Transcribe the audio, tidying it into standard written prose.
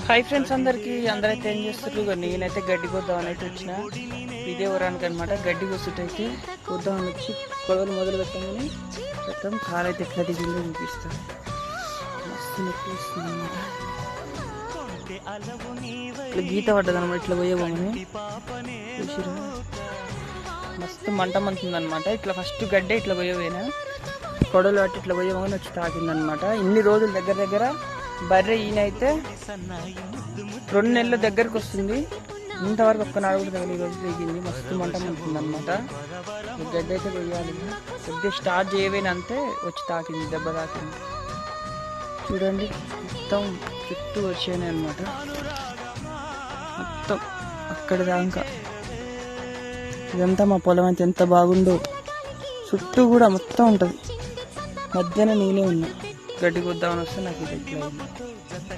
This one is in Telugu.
హాయ్ ఫ్రెండ్స్ అందరైతే ఏం చేస్తారు? నేనైతే గడ్డి కొద్దామని అయితే వచ్చిన ఇదే ఊరానికి అనమాట. గడ్డి కొసుటైతే కొద్దామని వచ్చి కొడవలు మొదలు పెట్టామని మొత్తం కాలు అయితే ఎట్లా దిగిందో చూపిస్తాను. మస్తు నొప్పి వస్తుంది అనమాట. ఇట్లా గీత పడ్డది అనమాట. ఇట్లా పోయేవామని చూసిరా మస్తు మంట మంతుంది అనమాట. ఇట్లా ఫస్ట్ గడ్డే ఇట్లా పోయేపోయినా కొడవలు పట్టి ఇట్లా పోయేవామని వచ్చి తాకిందనమాట. ఇన్ని రోజులు దగ్గర బర్రె ఈయనైతే 2 నెలల దగ్గరకు వస్తుంది. ఇంతవరకు ఒక్కనాడు కూడా తగిలి రోజు దిగింది. మస్తు మంట మంటుంది అనమాట. గడ్డ అయితే కొయ్యాలి. కొద్దిగా స్టార్ట్ చేయబోయిన అంతే వచ్చి తాకింది, దెబ్బ తాకింది. చూడండి మొత్తం చుట్టూ వచ్చాయి అనమాట. మొత్తం అక్కడ దాకా ఇదంతా మా పొలం అయితే ఎంత బాగుందో. చుట్టూ కూడా మొత్తం ఉంటుంది. మధ్యాహ్నం నేనే ఉన్నా. గడ్డి కొద్దామని వస్తే నాకు ఇది ఎట్లా అయింది.